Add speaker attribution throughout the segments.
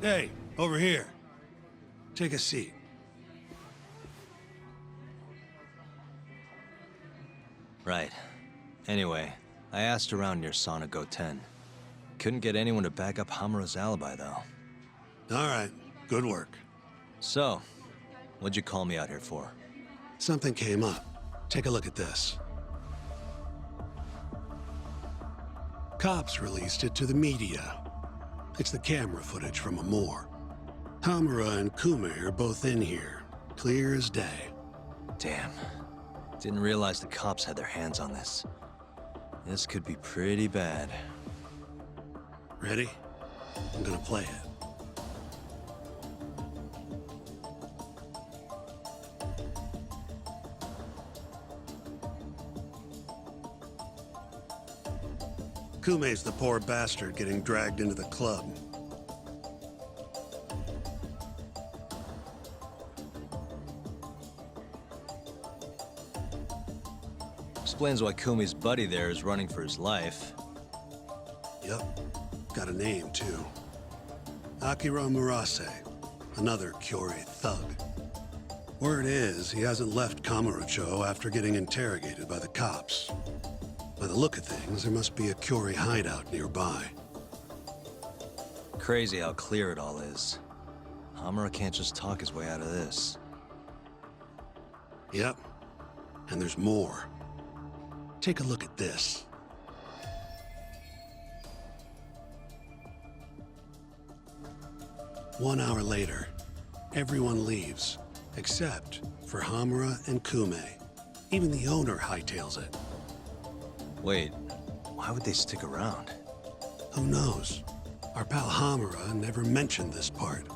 Speaker 1: Hey, over here. Take a seat.
Speaker 2: Right. Anyway, I asked around near Sonic 10. Couldn't get anyone to back up Hamura's alibi, though.
Speaker 1: All right, good work.
Speaker 2: So, what'd you call me out here for?
Speaker 1: Something came up. Take a look at this. Cops released it to the media. It's the camera footage from a moor. Hamura and Kume are both in here, clear as day.
Speaker 2: Damn. Didn't realize the cops had their hands on this. This could be pretty bad.
Speaker 1: Ready? I'm gonna play it. Kume's the poor bastard getting dragged into the club.
Speaker 2: Explains why Kume's buddy there is running for his life.
Speaker 1: Yep. Got a name, too. Akira Murase, another Kyorei thug. Word is, he hasn't left Kamurocho after getting interrogated by the cops. By the look of things, there must be a Kyorei hideout nearby.
Speaker 2: Crazy how clear it all is. Hamura can't just talk his way out of this.
Speaker 1: Yep. And there's more. Take a look at this. One hour later, everyone leaves, except for Hamura and Kume. Even the owner hightails it.
Speaker 2: Wait, why would they stick around?
Speaker 1: Who knows? Our pal Hamura never mentioned this part.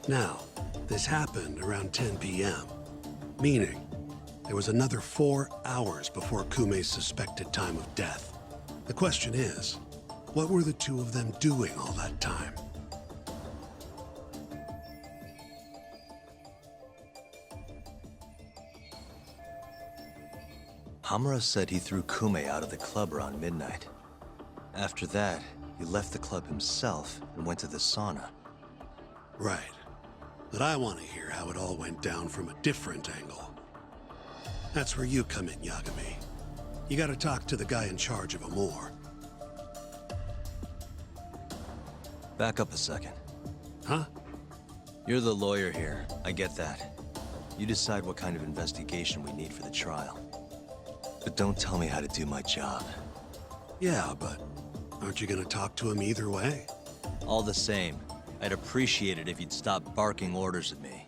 Speaker 1: Now, this happened around 10 p.m., meaning there was another 4 hours before Kume's suspected time of death. The question is, what were the two of them doing all that time?
Speaker 2: Hamura said he threw Kume out of the club around midnight. After that, he left the club himself and went to the sauna.
Speaker 1: Right. But I want to hear how it all went down from a different angle. That's where you come in, Yagami. You gotta talk to the guy in charge of Amor.
Speaker 2: Back up a second.
Speaker 1: Huh?
Speaker 2: You're the lawyer here, I get that. You decide what kind of investigation we need for the trial. But don't tell me how to do my job.
Speaker 1: Yeah, but aren't you gonna talk to him either way?
Speaker 2: All the same, I'd appreciate it if you'd stop barking orders at me.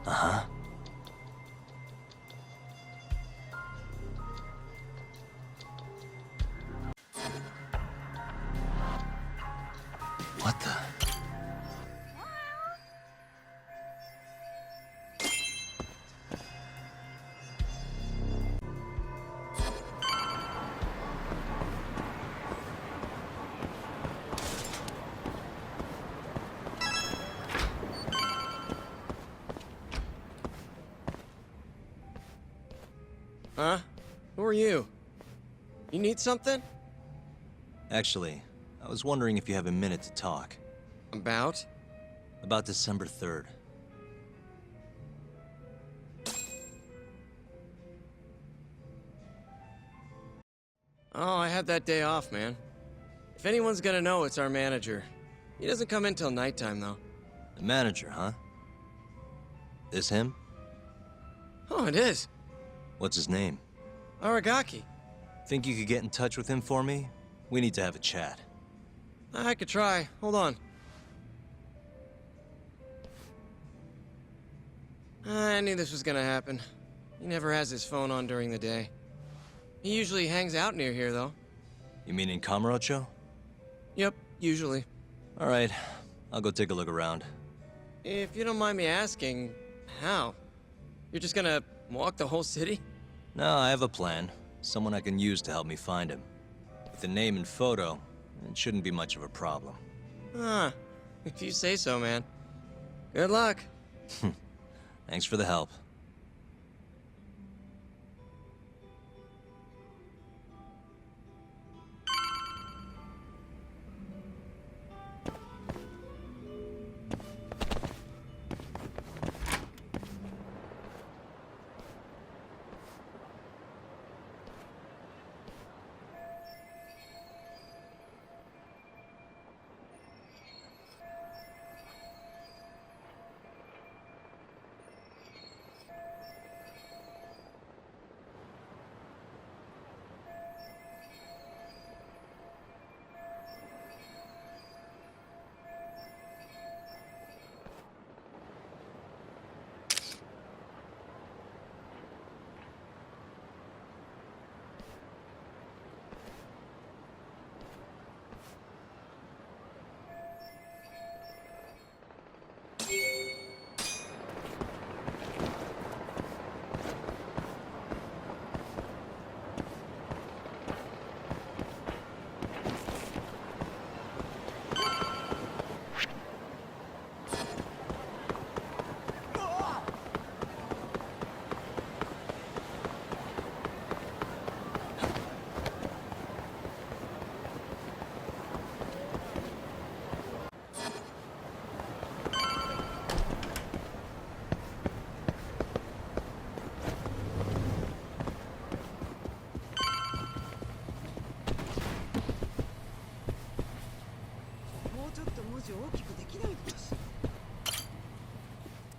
Speaker 2: Uh-huh. What the?
Speaker 3: Huh? Who are you? You need something?
Speaker 2: Actually, I was wondering if you have a minute to talk.
Speaker 3: About?
Speaker 2: About December 3rd.
Speaker 3: Oh, I had that day off, man. If anyone's gonna know, it's our manager. He doesn't come in till nighttime, though.
Speaker 2: The manager, huh? This him?
Speaker 3: Oh, it is.
Speaker 2: What's his name?
Speaker 3: Aragaki.
Speaker 2: Think you could get in touch with him for me? We need to have a chat.
Speaker 3: I could try. Hold on. I knew this was gonna happen. He never has his phone on during the day. He usually hangs out near here, though.
Speaker 2: You mean in Kamurocho?
Speaker 3: Yep, usually.
Speaker 2: All right, I'll go take a look around.
Speaker 3: If you don't mind me asking, how? You're just gonna walk the whole city?
Speaker 2: No, I have a plan. Someone I can use to help me find him. With the name and photo, it shouldn't be much of a problem.
Speaker 3: Huh. If you say so, man. Good luck.
Speaker 2: Thanks for the help.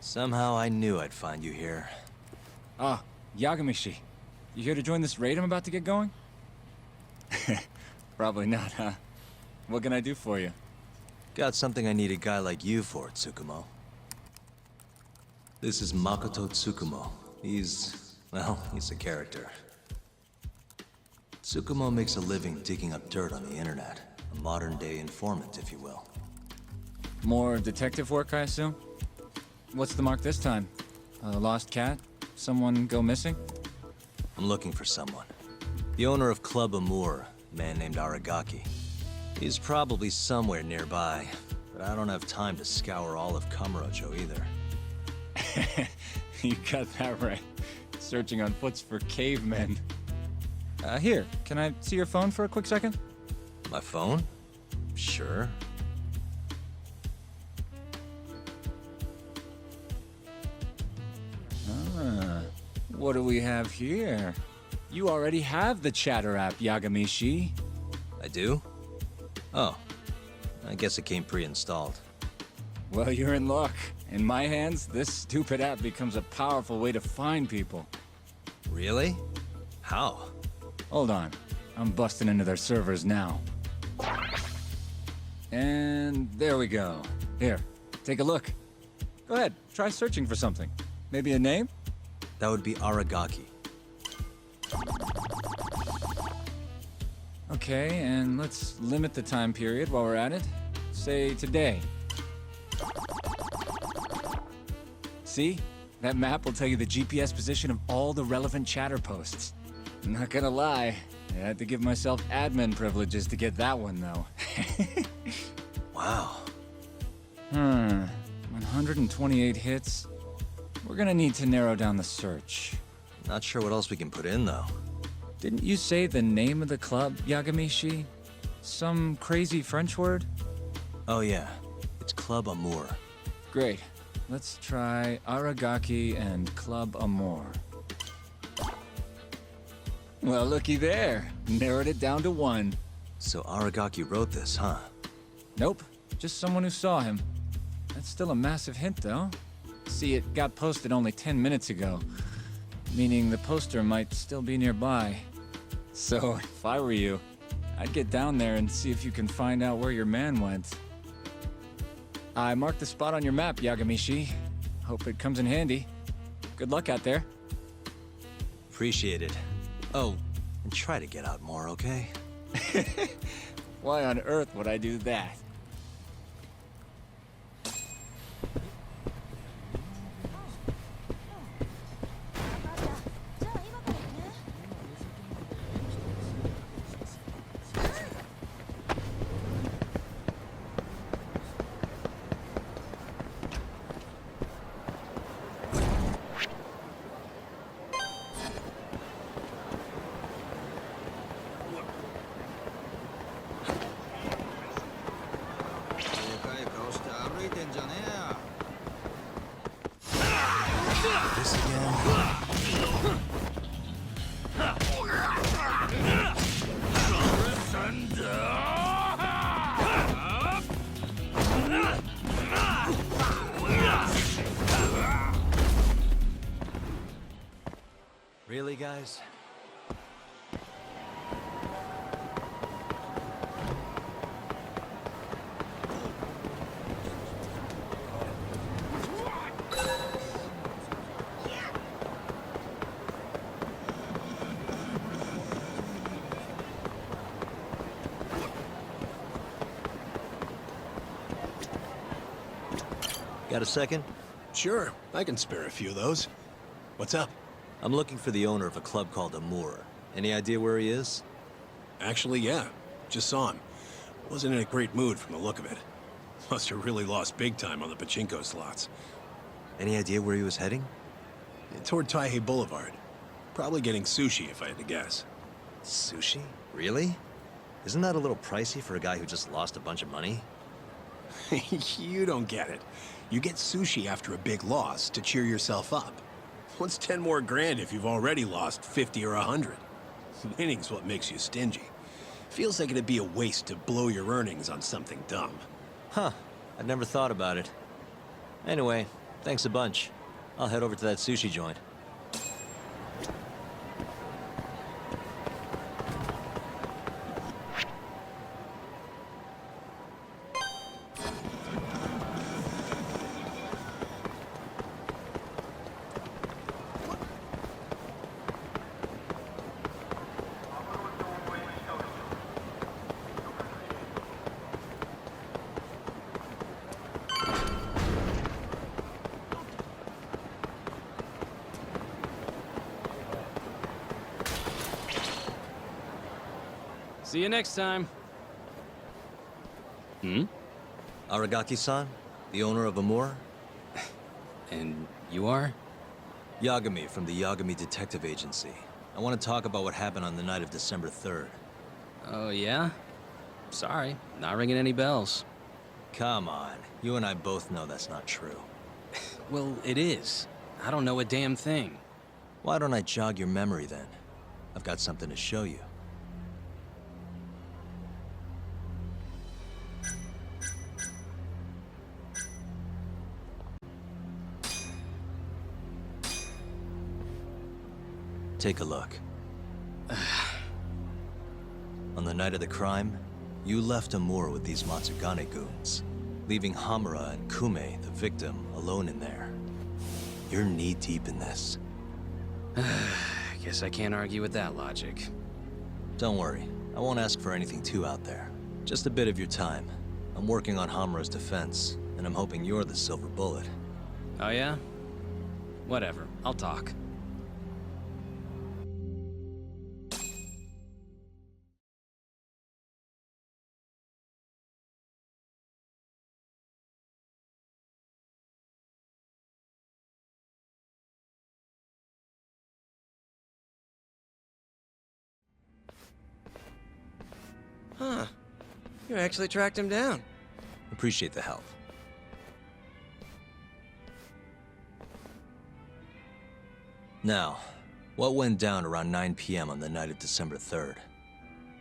Speaker 2: Somehow I knew I'd find you here.
Speaker 4: Ah, Yagami-shi. You here to join this raid I'm about to get going? Probably not, huh? What can I do for you?
Speaker 2: Got something I need a guy like you for, Tsukumo. This is Makoto Tsukoumo. He's a character. Tsukumo makes a living digging up dirt on the internet. A modern-day informant, if you will.
Speaker 4: More detective work, I assume? What's the mark this time? A lost cat? Someone go missing?
Speaker 2: I'm looking for someone. The owner of Club Amour, a man named Aragaki. He's probably somewhere nearby, but I don't have time to scour all of Kamurocho either.
Speaker 4: You got that right. Searching on foots for cavemen. Here, can I see your phone for a quick second?
Speaker 2: My phone? Sure.
Speaker 4: What do we have here? You already have the chatter app, Yagami-shi.
Speaker 2: I do? Oh. I guess it came pre-installed.
Speaker 4: Well, you're in luck. In my hands, this stupid app becomes a powerful way to find people.
Speaker 2: Really? How?
Speaker 4: Hold on. I'm busting into their servers now. And there we go. Here, take a look. Go ahead, try searching for something. Maybe a name?
Speaker 2: That would be Aragaki.
Speaker 4: Okay, and let's limit the time period while we're at it. Say today. See? That map will tell you the GPS position of all the relevant chatter posts. Not gonna lie, I had to give myself admin privileges to get that one, though.
Speaker 2: Wow.
Speaker 4: 128 hits. We're gonna need to narrow down the search.
Speaker 2: Not sure what else we can put in, though.
Speaker 4: Didn't you say the name of the club, Yagami-shi? Some crazy French word?
Speaker 2: Oh yeah, it's Club Amour.
Speaker 4: Great. Let's try Aragaki and Club Amour. Well, looky there. Narrowed it down to one.
Speaker 2: So Aragaki wrote this, huh?
Speaker 4: Nope, just someone who saw him. That's still a massive hint, though. See, it got posted only 10 minutes ago, meaning the poster might still be nearby. So, if I were you, I'd get down there and see if you can find out where your man went. I marked the spot on your map, Yagamishi. Hope it comes in handy. Good luck out there.
Speaker 2: Appreciate it. Oh, and try to get out more, okay?
Speaker 4: Why on earth would I do that?
Speaker 2: This again? Really, guys? Got a second?
Speaker 5: Sure, I can spare a few of those. What's up?
Speaker 2: I'm looking for the owner of a club called Amur. Any idea where he is?
Speaker 5: Actually, yeah. Just saw him. Wasn't in a great mood from the look of it. Must have really lost big time on the pachinko slots.
Speaker 2: Any idea where he was heading?
Speaker 5: Toward Taihei Boulevard. Probably getting sushi, if I had to guess.
Speaker 2: Sushi? Really? Isn't that a little pricey for a guy who just lost a bunch of money?
Speaker 5: You don't get it. You get sushi after a big loss to cheer yourself up. What's 10 more grand if you've already lost 50 or 100? Winning's what makes you stingy. Feels like it'd be a waste to blow your earnings on something dumb.
Speaker 2: Huh. I'd never thought about it. Anyway, thanks a bunch. I'll head over to that sushi joint.
Speaker 6: See you next time.
Speaker 2: Aragaki-san, the owner of Amur?
Speaker 6: And you are?
Speaker 2: Yagami from the Yagami Detective Agency. I want to talk about what happened on the night of December 3rd.
Speaker 6: Oh, yeah? Sorry, not ringing any bells.
Speaker 2: Come on, you and I both know that's not true.
Speaker 6: Well, it is. I don't know a damn thing.
Speaker 2: Why don't I jog your memory then? I've got something to show you. Take a look. On the night of the crime, you left Amur with these Matsugane goons, leaving Hamura and Kume, the victim, alone in there. You're knee-deep in this.
Speaker 6: Guess I can't argue with that logic.
Speaker 2: Don't worry, I won't ask for anything too out there. Just a bit of your time. I'm working on Hamura's defense, and I'm hoping you're the silver bullet.
Speaker 6: Oh, yeah? Whatever, I'll talk.
Speaker 3: Huh. You actually tracked him down.
Speaker 2: Appreciate the help. Now, What went down around 9 p.m. on the night of December 3rd?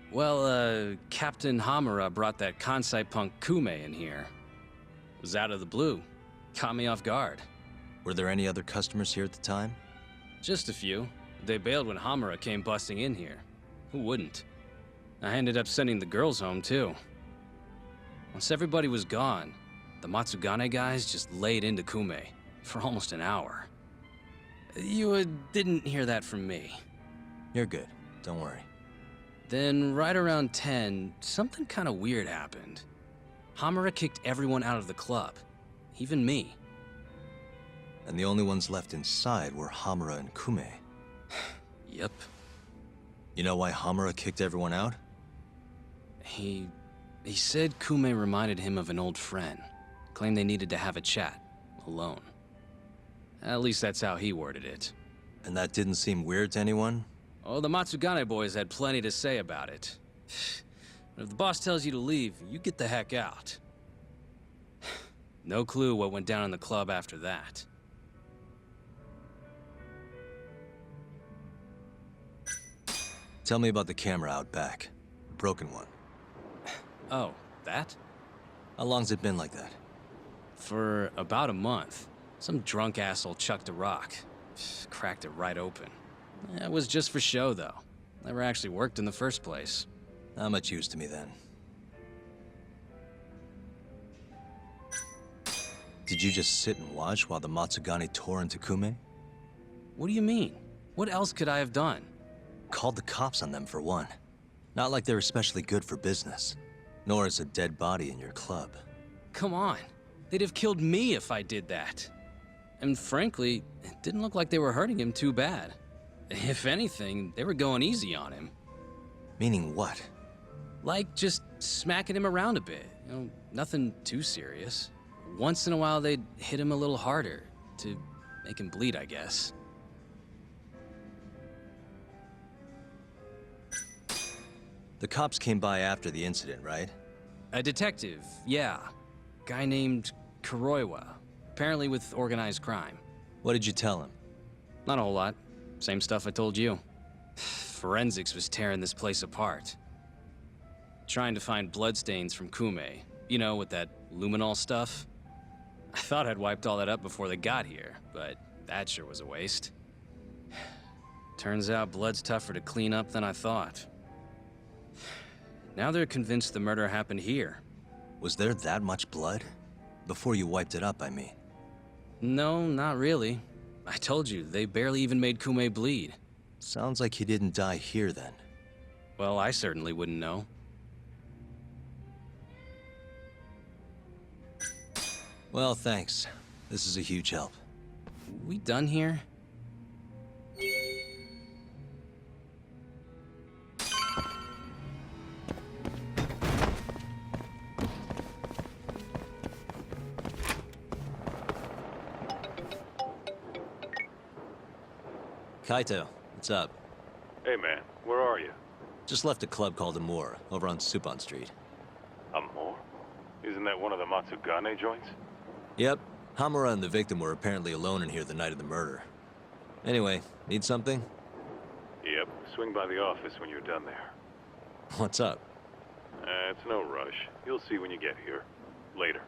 Speaker 6: Well, Captain Hamura brought that Kansai punk Kume in here. It was out of the blue. Caught me off guard.
Speaker 2: Were there any other customers here at the time?
Speaker 6: Just a few. They bailed when Hamura came busting in here. Who wouldn't? I ended up sending the girls home, too. Once everybody was gone, the Matsugane guys just laid into Kume for almost an hour. You didn't hear that from me.
Speaker 2: You're good. Don't worry.
Speaker 6: Then, right around 10, something kind of weird happened. Hamura kicked everyone out of the club. Even me.
Speaker 2: And the only ones left inside were Hamura and Kume.
Speaker 6: Yep.
Speaker 2: You know why Hamura kicked everyone out?
Speaker 6: He said Kume reminded him of an old friend. Claimed they needed to have a chat. Alone. At least that's how he worded it.
Speaker 2: And that didn't seem weird to anyone?
Speaker 6: Oh, the Matsugane boys had plenty to say about it. But if the boss tells you to leave, you get the heck out. No clue what went down in the club after that.
Speaker 2: Tell me about the camera out back. The broken one.
Speaker 6: Oh, that?
Speaker 2: How long's it been like that?
Speaker 6: For about a month. Some drunk asshole chucked a rock. Cracked it right open. It was just for show, though. Never actually worked in the first place.
Speaker 2: Not much use to me then. Did you just sit and watch while the Matsugane tore into Kume?
Speaker 6: What do you mean? What else could I have done?
Speaker 2: Called the cops on them for one. Not like they're especially good for business. Nor is a dead body in your club.
Speaker 6: Come on. They'd have killed me if I did that. And frankly, it didn't look like they were hurting him too bad. If anything, they were going easy on him.
Speaker 2: Meaning what?
Speaker 6: Like, just smacking him around a bit. You know, nothing too serious. Once in a while, they'd hit him a little harder, to make him bleed, I guess.
Speaker 2: The cops came by after the incident, right?
Speaker 6: A detective, yeah. Guy named Kuroiwa. Apparently with organized crime.
Speaker 2: What did you tell him?
Speaker 6: Not a whole lot. Same stuff I told you. Forensics was tearing this place apart. Trying to find bloodstains from Kume. You know, with that luminol stuff. I thought I'd wiped all that up before they got here, but that sure was a waste. Turns out blood's tougher to clean up than I thought. Now they're convinced the murder happened here.
Speaker 2: Was there that much blood? Before you wiped it up, I mean.
Speaker 6: No, not really. I told you, they barely even made Kume bleed.
Speaker 2: Sounds like he didn't die here then.
Speaker 6: Well, I certainly wouldn't know.
Speaker 2: Well, thanks. This is a huge help.
Speaker 6: We done here?
Speaker 2: Kaito, what's up?
Speaker 7: Hey man, where are you?
Speaker 2: Just left a club called Amur, over on Supon Street.
Speaker 7: Amor? Isn't that one of the Matsugane joints?
Speaker 2: Yep. Hamura and the victim were apparently alone in here the night of the murder. Anyway, need something?
Speaker 7: Yep, swing by the office when you're done there.
Speaker 2: What's up?
Speaker 7: It's no rush. You'll see when you get here. Later.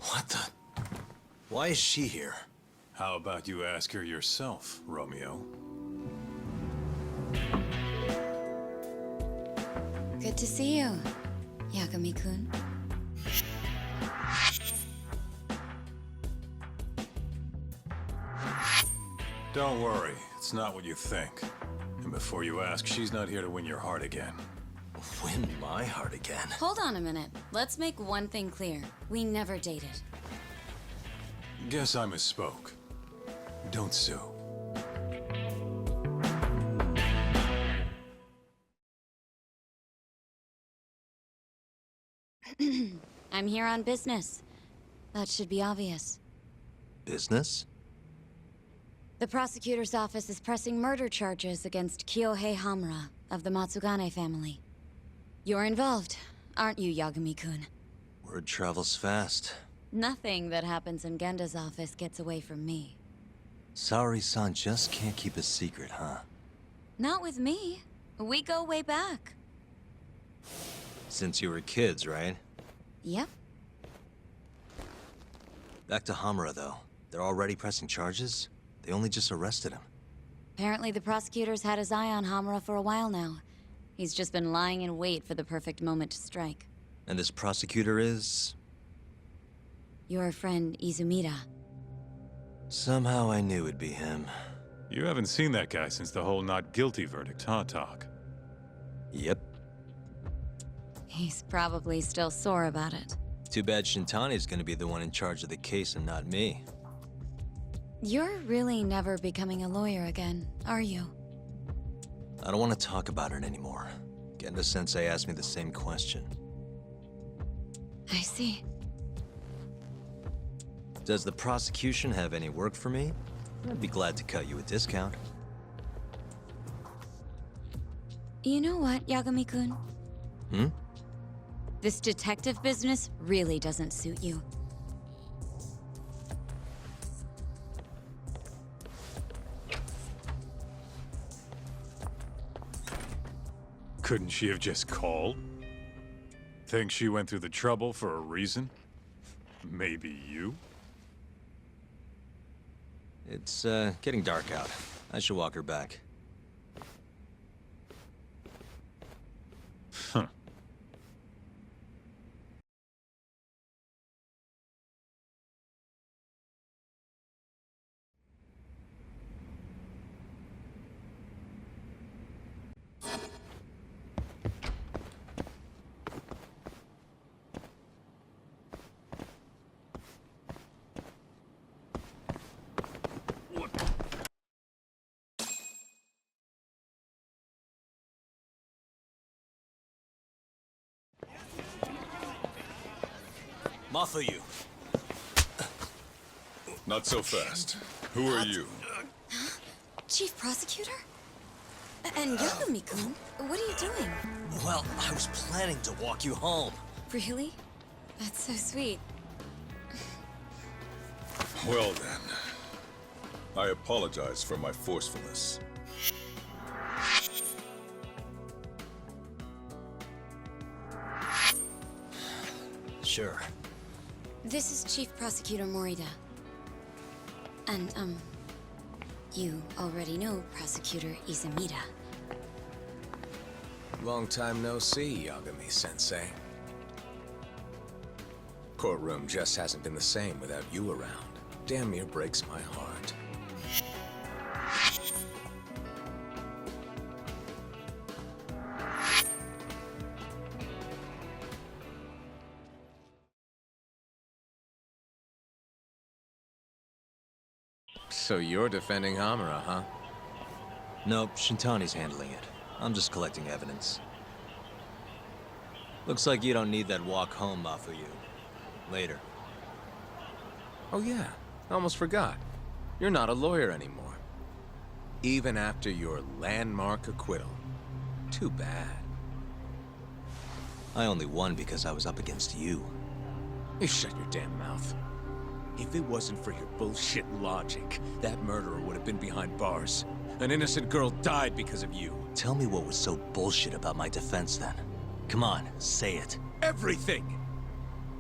Speaker 2: What the? Why is she here?
Speaker 8: How about you ask her yourself, Romeo?
Speaker 9: Good to see you, Yagami-kun.
Speaker 8: Don't worry, it's not what you think. And before you ask, she's not here to win your heart again.
Speaker 2: Win my heart again?
Speaker 9: Hold on a minute. Let's make one thing clear. We never dated.
Speaker 8: Guess I misspoke. Don't sue.
Speaker 9: I'm here on business. That should be obvious.
Speaker 2: Business?
Speaker 9: The prosecutor's office is pressing murder charges against Kyohei Hamura of the Matsugane family. You're involved, aren't you, Yagami-kun?
Speaker 2: Word travels fast.
Speaker 9: Nothing that happens in Genda's office gets away from me.
Speaker 2: Saori-san just can't keep a secret, huh?
Speaker 9: Not with me. We go way back.
Speaker 2: Since you were kids, right?
Speaker 9: Yep.
Speaker 2: Back to Hamura, though. They're already pressing charges? They only just arrested him.
Speaker 9: Apparently the prosecutor's had his eye on Hamura for a while now. He's just been lying in wait for the perfect moment to strike.
Speaker 2: And this prosecutor is?
Speaker 9: Your friend Izumida.
Speaker 2: Somehow I knew it'd be him.
Speaker 8: You haven't seen that guy since the whole not guilty verdict, huh, Talk?
Speaker 2: Yep.
Speaker 9: He's probably still sore about it.
Speaker 2: Too bad Shintani's gonna be the one in charge of the case and not me.
Speaker 9: You're really never becoming a lawyer again, are you?
Speaker 2: I don't want to talk about it anymore. Genda-sensei asked me the same question.
Speaker 9: I see.
Speaker 2: Does the prosecution have any work for me? I'd be glad to cut you a discount.
Speaker 9: You know what, Yagami-kun?
Speaker 2: Hmm?
Speaker 9: This detective business really doesn't suit you.
Speaker 8: Couldn't she have just called? Think she went through the trouble for a reason? Maybe you?
Speaker 2: It's, getting dark out. I should walk her back.
Speaker 8: Huh.
Speaker 2: Mafuyu.
Speaker 10: Not so fast. Who are you?
Speaker 9: Chief Prosecutor? And Yagami-kun, what are you doing?
Speaker 2: Well, I was planning to walk you home.
Speaker 9: Really? That's so sweet.
Speaker 10: Well then. I apologize for my forcefulness.
Speaker 2: Sure.
Speaker 9: This is Chief Prosecutor Morida. And, you already know Prosecutor Izumida.
Speaker 5: Long time no see, Yagami-sensei. Courtroom just hasn't been the same without you around. Damn near breaks my heart. So you're defending Hamura, huh?
Speaker 2: Nope, Shintani's handling it. I'm just collecting evidence. Looks like you don't need that walk home, Mafuyu. Later.
Speaker 5: Oh yeah, almost forgot. You're not a lawyer anymore. Even after your landmark acquittal. Too bad.
Speaker 2: I only won because I was up against you.
Speaker 5: You shut your damn mouth. If it wasn't for your bullshit logic, that murderer would have been behind bars. An innocent girl died because of you.
Speaker 2: Tell me what was so bullshit about my defense then. Come on, say it.
Speaker 5: Everything!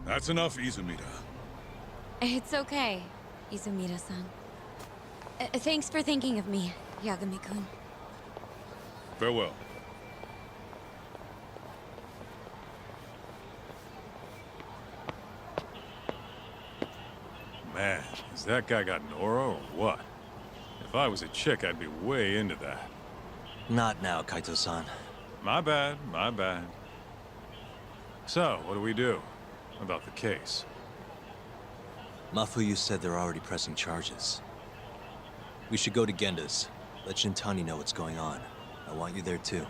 Speaker 10: That's enough, Izumida.
Speaker 9: It's okay, Izumida-san. Thanks for thinking of me, Yagami-kun.
Speaker 10: Farewell.
Speaker 8: Man, has that guy got Nora or what? If I was a chick, I'd be way into that.
Speaker 2: Not now, Kaito-san.
Speaker 8: My bad, my bad. So, what do we do about the case?
Speaker 2: Mafuyu said they're already pressing charges. We should go to Genda's. Let Shintani know what's going on. I want you there too.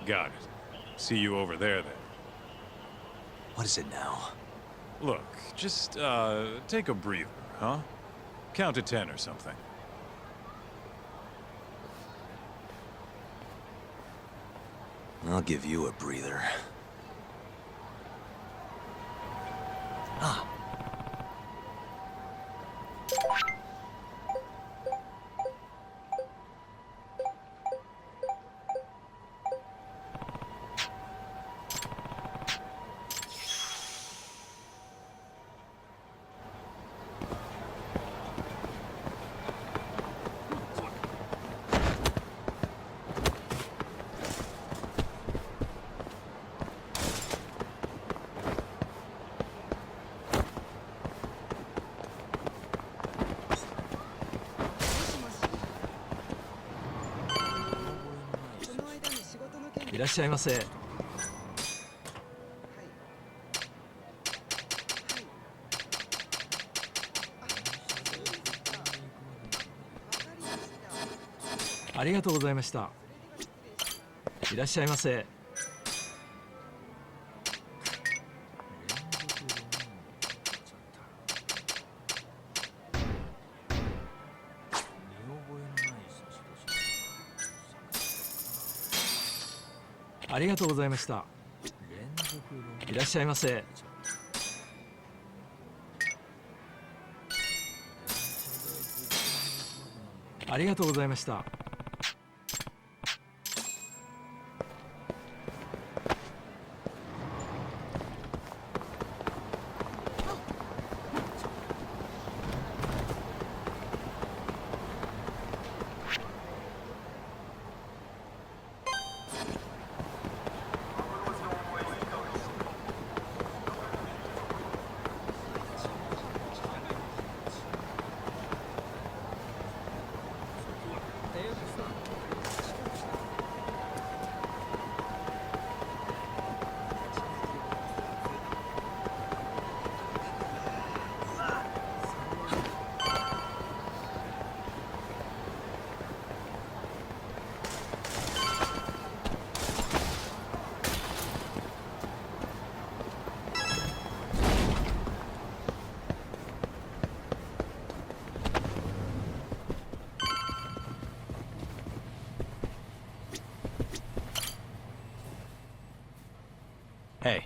Speaker 8: Got it. See you over there then.
Speaker 2: What is it now?
Speaker 8: Look, just, take a breather, huh? Count to 10 or something.
Speaker 2: I'll give you a breather. Ah.
Speaker 11: いらっしゃいませ。ありがとうございました。いらっしゃいませ。ありがとうございました。いらっしゃいませ。ありがとうございました。
Speaker 2: Hey.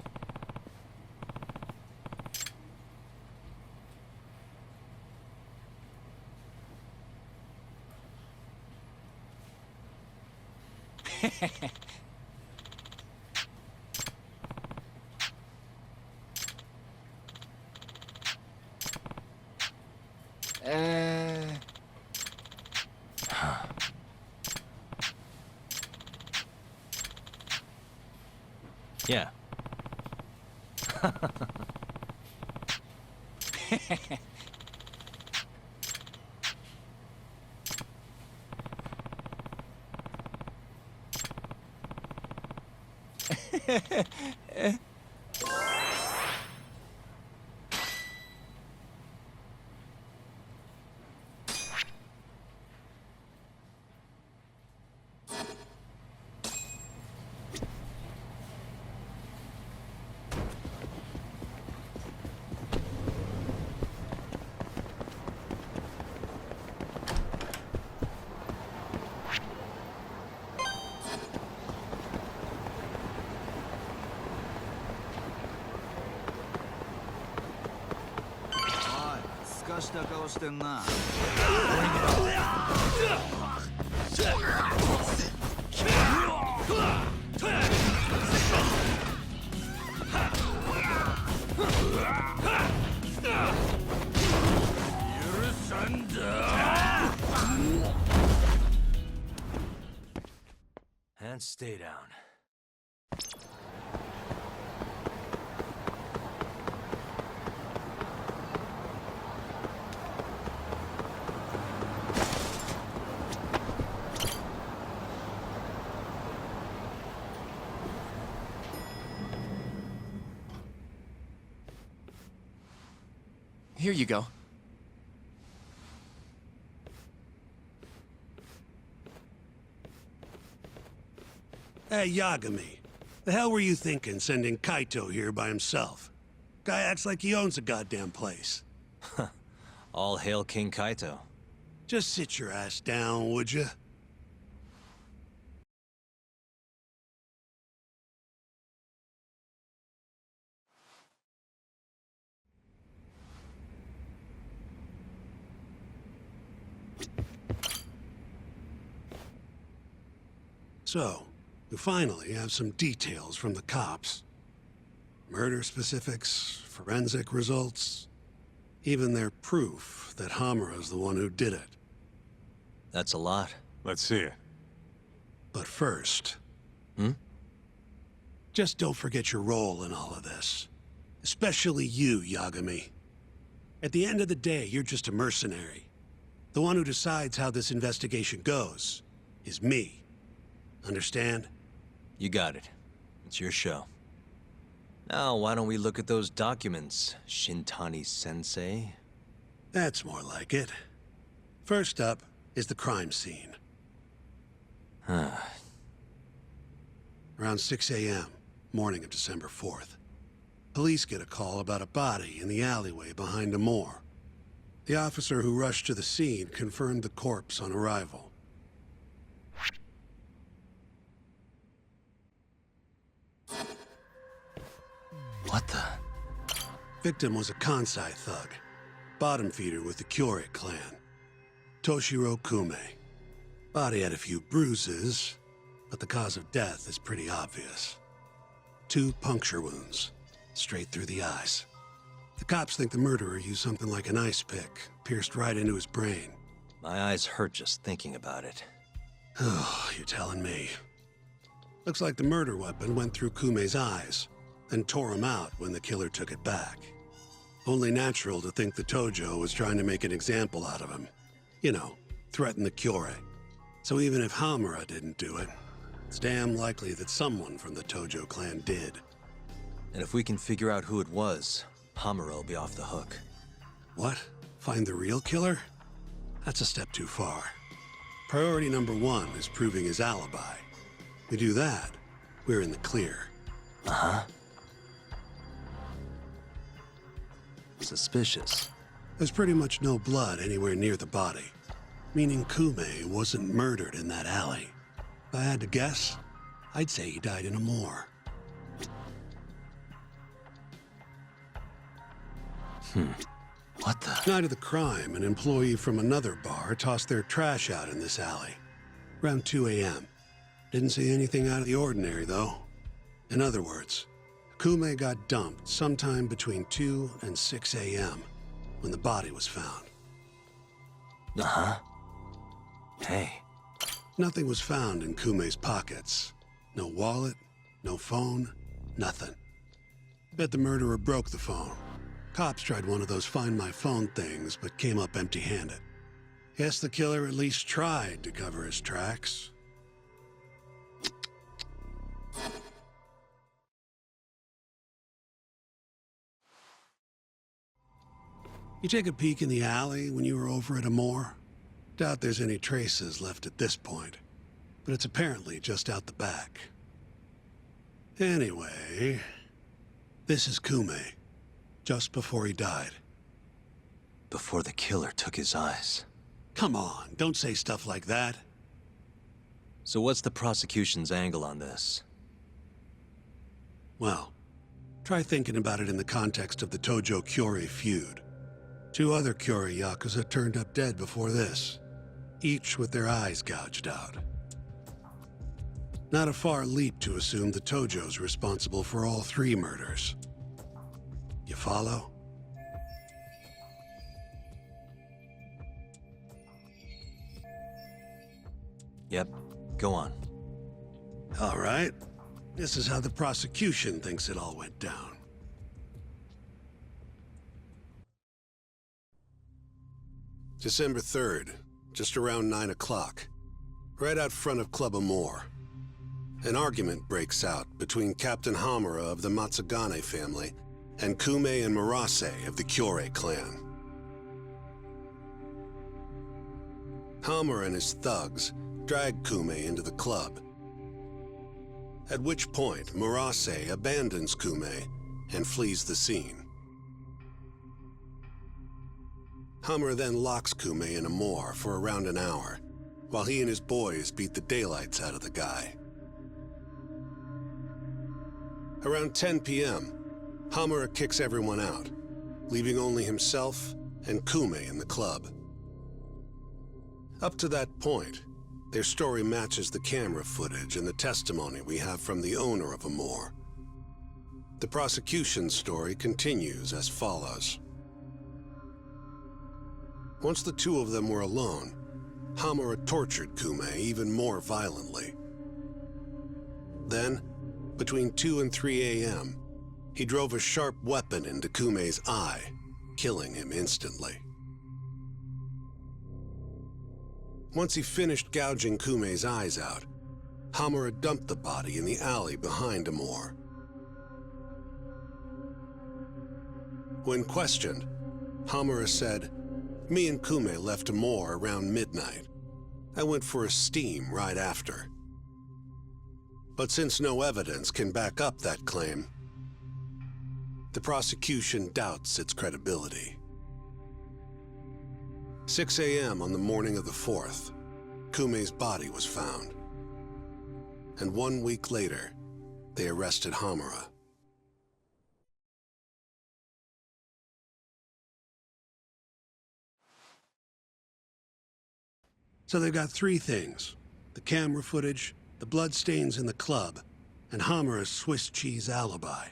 Speaker 2: Yeah. And stay down.
Speaker 3: Here you go.
Speaker 1: Hey, Yagami. The hell were you thinking sending Kaito here by himself? Guy acts like he owns the goddamn place.
Speaker 2: All hail King Kaito.
Speaker 1: Just sit your ass down, would you? So, we finally have some details from the cops. Murder specifics, forensic results, even their proof that Hamura's the one who did it.
Speaker 2: That's a lot.
Speaker 8: Let's see it.
Speaker 1: But first... Just don't forget your role in all of this. Especially you, Yagami. At the end of the day, you're just a mercenary. The one who decides how this investigation goes is me. Understand?
Speaker 2: You got it. It's your show. Now, why don't we look at those documents, Shintani-sensei?
Speaker 1: That's more like it. First up is the crime scene. Around 6 a.m., morning of December 4th. Police get a call about a body in the alleyway behind a moor. The officer who rushed to the scene confirmed the corpse on arrival.
Speaker 2: What the?
Speaker 1: Victim was a Kansai thug, bottom feeder with the Kyorei clan. Toshiro Kume. Body had a few bruises, but the cause of death is pretty obvious. 2 puncture wounds, straight through the eyes. The cops think the murderer used something like an ice pick, pierced right into his brain.
Speaker 2: My eyes hurt just thinking about it.
Speaker 1: Oh, you're telling me. Looks like the murder weapon went through Kume's eyes, then tore him out when the killer took it back. Only natural to think the Tojo was trying to make an example out of him. You know, threaten the Kyorei. So even if Hamura didn't do it, it's damn likely that someone from the Tojo clan did.
Speaker 2: And if we can figure out who it was, Hamura will be off the hook.
Speaker 1: What? Find the real killer? That's a step too far. Priority number 1 is proving his alibi. We do that, we're in the clear.
Speaker 2: Uh-huh. Suspicious.
Speaker 1: There's pretty much no blood anywhere near the body, meaning Kume wasn't murdered in that alley. If I had to guess, I'd say he died in a moor.
Speaker 2: What the?
Speaker 1: Night of the crime, an employee from another bar tossed their trash out in this alley. Around 2 a.m. Didn't see anything out of the ordinary, though. In other words, Kume got dumped sometime between 2 and 6 a.m. when the body was found.
Speaker 2: Uh-huh. Hey.
Speaker 1: Nothing was found in Kume's pockets. No wallet, no phone, nothing. Bet the murderer broke the phone. Cops tried one of those Find My Phone things, but came up empty-handed. Guess the killer at least tried to cover his tracks. You take a peek in the alley when you were over at Amore? Doubt there's any traces left at this point, but it's apparently just out the back. Anyway, this is Kume, just before he died.
Speaker 2: Before the killer took his eyes.
Speaker 1: Come on, don't say stuff like that.
Speaker 2: So what's the prosecution's angle on this?
Speaker 1: Well, try thinking about it in the context of the Tojo Kyorei feud. 2 other Kyorei Yakuza turned up dead before this, each with their eyes gouged out. Not a far leap to assume the Tojo's responsible for all 3 murders. You follow?
Speaker 2: Yep, go on.
Speaker 1: All right. This is how the prosecution thinks it all went down. December 3rd, just around 9 o'clock, right out front of Club Amore. An argument breaks out between Captain Hamura of the Matsugane family and Kume and Murase of the Kyorei clan. Hamura and his thugs drag Kume into the club, at which point Murase abandons Kume and flees the scene. Hamura then locks Kume in Amore for around an hour, while he and his boys beat the daylights out of the guy. Around 10 p.m., Hamura kicks everyone out, leaving only himself and Kume in the club. Up to that point, their story matches the camera footage and the testimony we have from the owner of Amore. The prosecution's story continues as follows. Once the two of them were alone, Hamura tortured Kume even more violently. Then, between 2 and 3 a.m., he drove a sharp weapon into Kume's eye, killing him instantly. Once he finished gouging Kume's eyes out, Hamura dumped the body in the alley behind Amore. When questioned, Hamura said, "Me and Kume left Amore around midnight. I went for a steam right after." But since no evidence can back up that claim, the prosecution doubts its credibility. 6 a.m. on the morning of the 4th, Kume's body was found. And 1 week later, they arrested Hamura. So they've got three things: the camera footage, the bloodstains in the club, and Hamura's Swiss cheese alibi.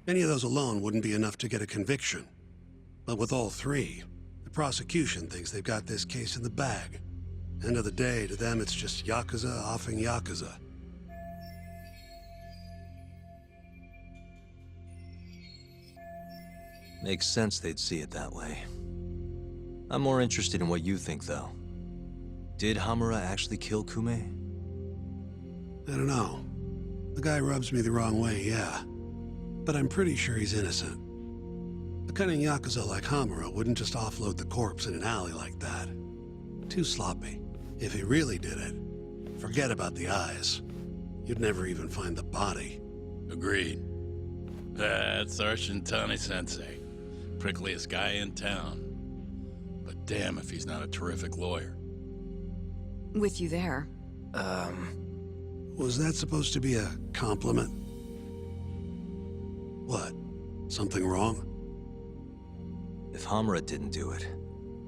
Speaker 1: Any of those alone wouldn't be enough to get a conviction. But with all three, the prosecution thinks they've got this case in the bag. End of the day, to them it's just Yakuza offing Yakuza.
Speaker 2: Makes sense they'd see it that way. I'm more interested in what you think, though. Did Hamura actually kill Kume?
Speaker 1: I don't know. The guy rubs me the wrong way, yeah. But I'm pretty sure he's innocent. A cunning Yakuza like Hamura wouldn't just offload the corpse in an alley like that. Too sloppy. If he really did it, forget about the eyes. You'd never even find the body.
Speaker 12: Agreed. That's our Shintani-sensei. Prickliest guy in town. But damn if he's not a terrific lawyer.
Speaker 13: With you there.
Speaker 1: Was that supposed to be a compliment? What? Something wrong?
Speaker 2: If Hamura didn't do it,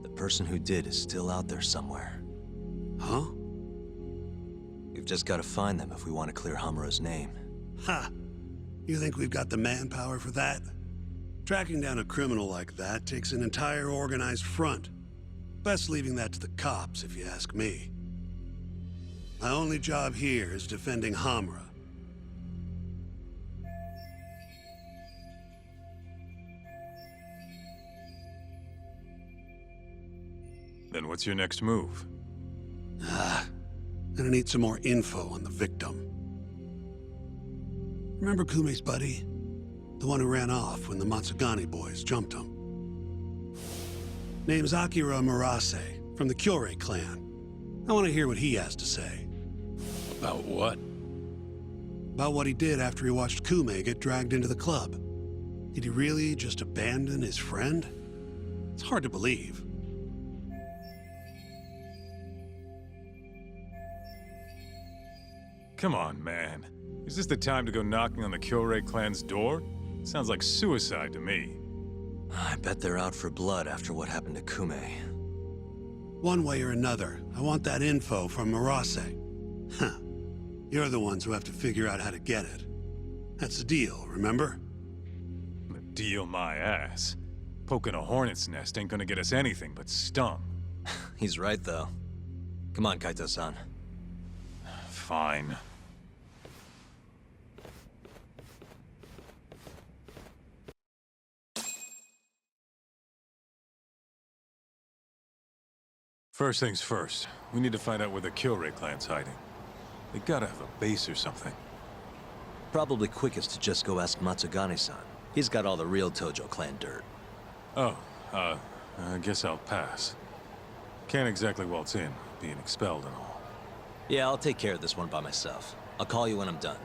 Speaker 2: the person who did is still out there somewhere.
Speaker 1: Huh?
Speaker 2: We've just got to find them if we want to clear Hamura's name.
Speaker 1: Ha! You think we've got the manpower for that? Tracking down a criminal like that takes an entire organized front. Best leaving that to the cops, if you ask me. My only job here is defending Hamura.
Speaker 8: Then what's your next move?
Speaker 1: Gonna need some more info on the victim. Remember Kume's buddy? The one who ran off when the Matsugane boys jumped him. Name's Akira Murase, from the Kyorei clan. I want to hear what he has to say.
Speaker 12: About what?
Speaker 1: About what he did after he watched Kume get dragged into the club. Did he really just abandon his friend? It's hard to believe.
Speaker 8: Come on, man. Is this the time to go knocking on the Kyorei clan's door? Sounds like suicide to me.
Speaker 2: I bet they're out for blood after what happened to Kume.
Speaker 1: One way or another, I want that info from Murase. Huh. You're the ones who have to figure out how to get it. That's the deal, remember?
Speaker 8: The deal my ass. Poking a hornet's nest ain't gonna get us anything but stung.
Speaker 2: He's right, though. Come on, Kaito-san.
Speaker 8: Fine. First things first, we need to find out where the Kyorei clan's hiding. They gotta have a base or something.
Speaker 2: Probably quickest to just go ask Matsugane-san. He's got all the real Tojo clan dirt.
Speaker 8: Oh, I guess I'll pass. Can't exactly waltz in, being expelled and all.
Speaker 2: Yeah, I'll take care of this one by myself. I'll call you when I'm done.